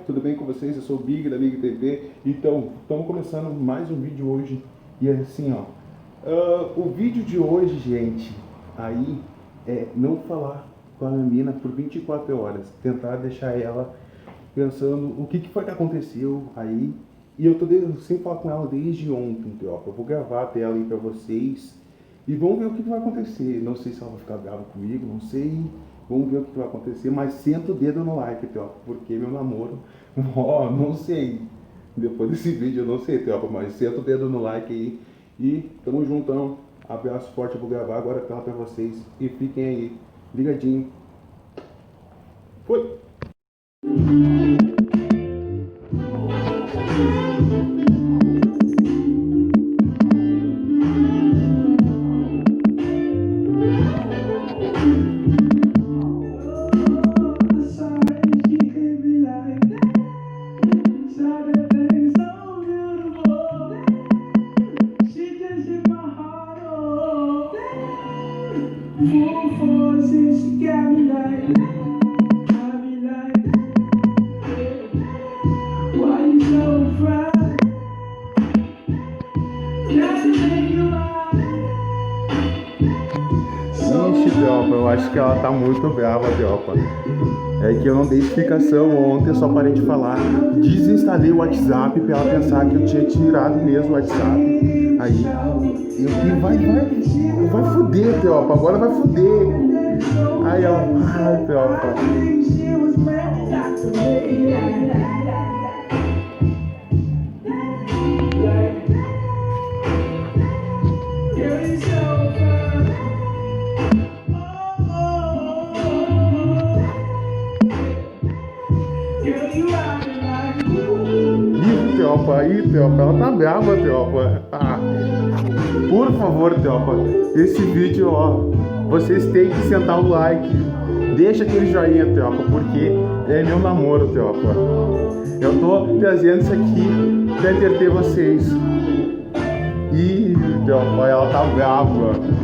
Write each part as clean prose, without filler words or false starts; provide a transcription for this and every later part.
Tudo bem com vocês? Eu sou o Big da Big TV. Então, estamos começando mais um vídeo hoje. E é assim, ó. O vídeo de hoje, gente, aí é não falar com a minha mina por 24 horas. Tentar deixar ela pensando o que foi que aconteceu aí. E eu tô sem falar com ela desde ontem, ó. Eu vou gravar a tela aí pra vocês. E vamos ver o que vai acontecer. Não sei se ela vai ficar brava comigo, não sei. Vamos ver o que vai acontecer, mas senta o dedo no like, Teopa, porque meu namoro, ó, não sei. Depois desse vídeo eu não sei, Teopa, mas senta o dedo no like aí. E tamo juntão. Abraço forte, eu vou gravar agora a tela pra vocês. E fiquem aí, ligadinho. Foi! Ixi, Teopa, eu acho que ela tá muito brava, Teopa. É que eu não dei explicação ontem, eu só parei de falar. Desinstalei o WhatsApp pra ela pensar que eu tinha tirado mesmo o WhatsApp. Aí, vai fuder, Teopa, agora vai fuder. Aí ela, ai, Teopa. Ih, Teopa, aí, Teopa, ela tá brava, Teopa. Ah, por favor, Teopa, esse vídeo, ó, vocês têm que sentar o like. Deixa aquele joinha, Teopa, porque é meu namoro, Teopa. Eu tô trazendo isso aqui pra entreter vocês. Ih, Teopa, ela tá brava.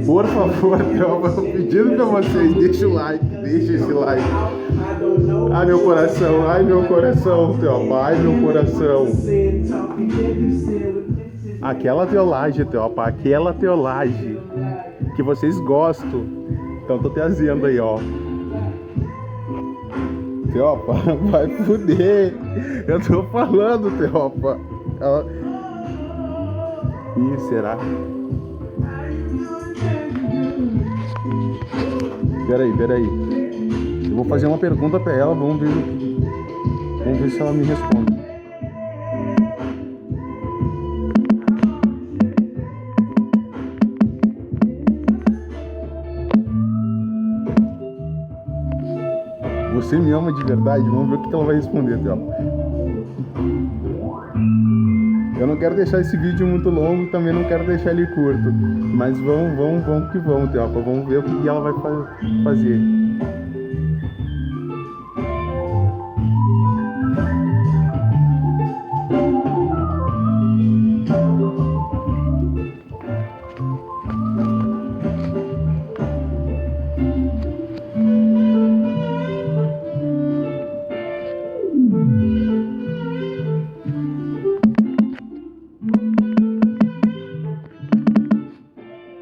Por favor, Teopa, tô pedindo pra vocês, deixa o like, deixa esse like. Ai meu coração, Teopa, ai meu coração. Aquela teolagem, Teopa, aquela teolagem que vocês gostam. Então tô trazendo aí, ó. Teopa, vai fuder. Eu tô falando, Teopa. Ela... Ih, será? Peraí. Eu vou fazer uma pergunta pra ela, vamos ver se ela me responde. Você me ama de verdade? Vamos ver o que ela vai responder, Teopa. Eu não quero deixar esse vídeo muito longo, também não quero deixar ele curto. Mas vamos que vamos, Teopa. Vamos ver o que ela vai fazer.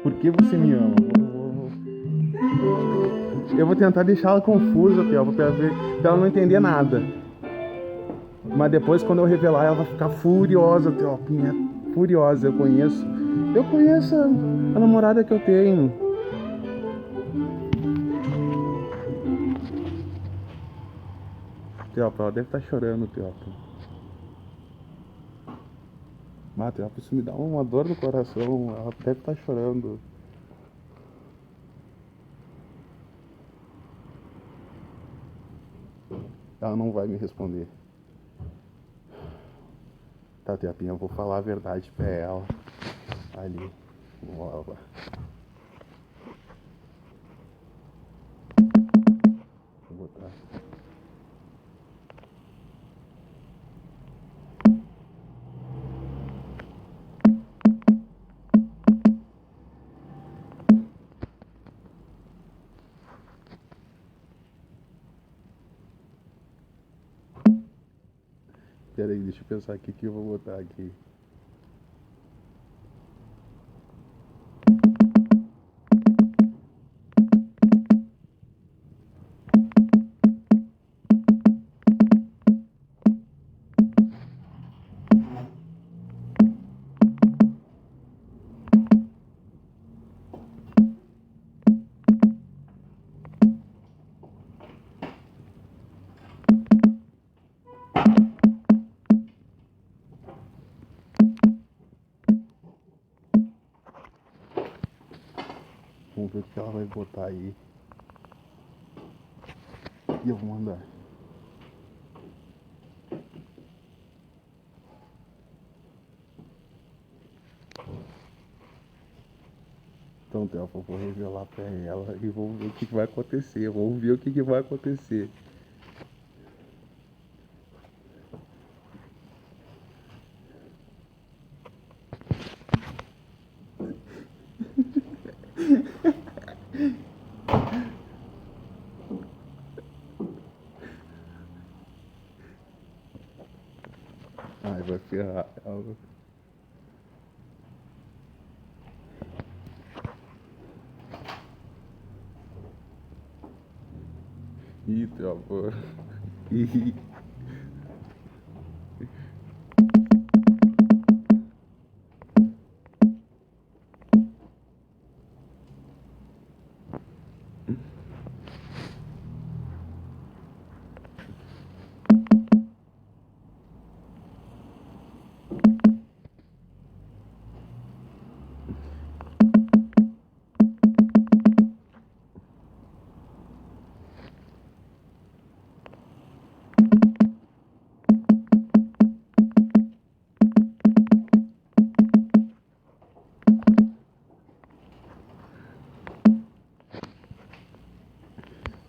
Por que você me ama? Eu vou tentar deixar ela confusa, Teopa, pra ela não entender nada. Mas depois, quando eu revelar, ela vai ficar furiosa, Teopinha. Furiosa, eu conheço. Eu conheço a namorada que eu tenho. Teopa, ela deve estar chorando, Teopa. Mas, Teopa, isso me dá uma dor no coração. Ela deve estar chorando. Ela não vai me responder. Tá, Teapinha, eu vou falar a verdade pra ela. Ali. Vou botar. Pera aí, deixa eu pensar aqui que eu vou botar aqui. Vamos ver o que ela vai botar aí. E eu vou mandar. Então, Thelma, eu vou revelar pra ela e vamos ver o que vai acontecer. Vamos ver o que vai acontecer. Ai, vai ferrar ela. Ih, Thelma. Ih.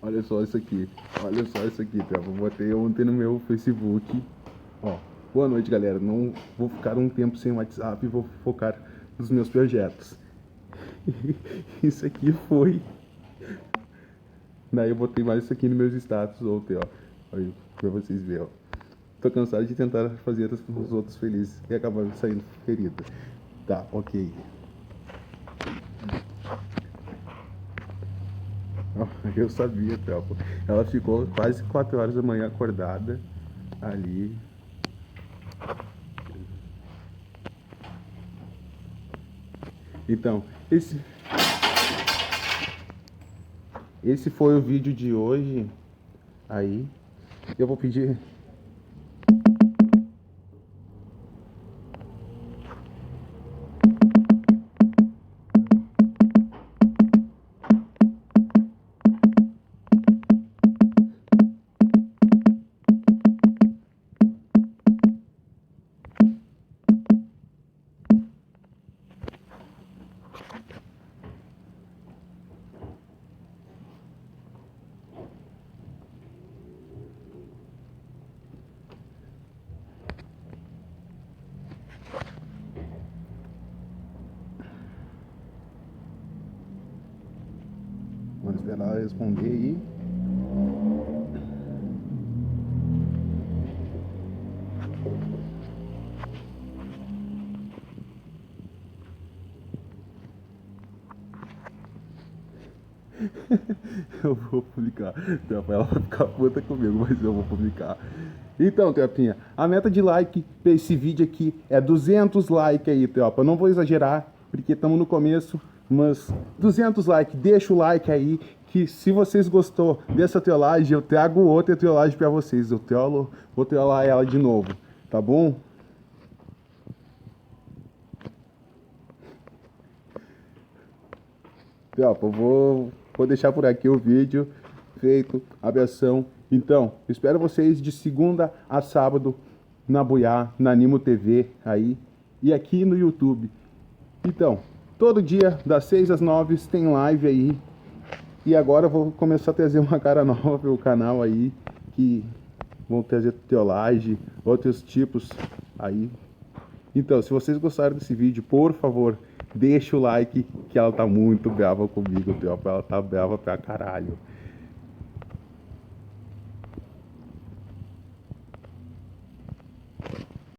Olha só isso aqui. Olha só isso aqui, Thelma. Eu botei ontem no meu Facebook. Ó, boa noite, galera. Não vou ficar um tempo sem WhatsApp e vou focar nos meus projetos. Isso aqui foi. Daí eu botei mais isso aqui nos meus status ontem, ó. Aí, pra vocês verem, ó. Tô cansado de tentar fazer os outros felizes e acabar saindo ferido. Tá, ok. Eu sabia, Thelma. Ela ficou quase 4 horas da manhã acordada ali. Então, esse foi o vídeo de hoje. Aí, eu vou pedir. Vamos esperar ela responder aí. Eu vou publicar. Ela vai ficar puta comigo, mas eu vou publicar. Então, Teopinha, a meta de like pra esse vídeo aqui é 200 likes aí, Teopa. Eu não vou exagerar, porque estamos no começo, mas 200 likes. Deixa o like aí, que se vocês gostou dessa teolagem, eu trago outra teolagem pra vocês. Vou teolar ela de novo, tá bom? Teopa, eu vou deixar por aqui o vídeo feito, abração. Então, espero vocês de segunda a sábado na Buiá, na Animo TV aí e aqui no YouTube. Então, todo dia das 6 às 9 tem live aí. E agora eu vou começar a trazer uma cara nova pro canal aí, que vão trazer teolagem, outros tipos aí. Então, se vocês gostaram desse vídeo, por favor, deixa o like, que ela tá muito brava comigo, ela tá brava pra caralho.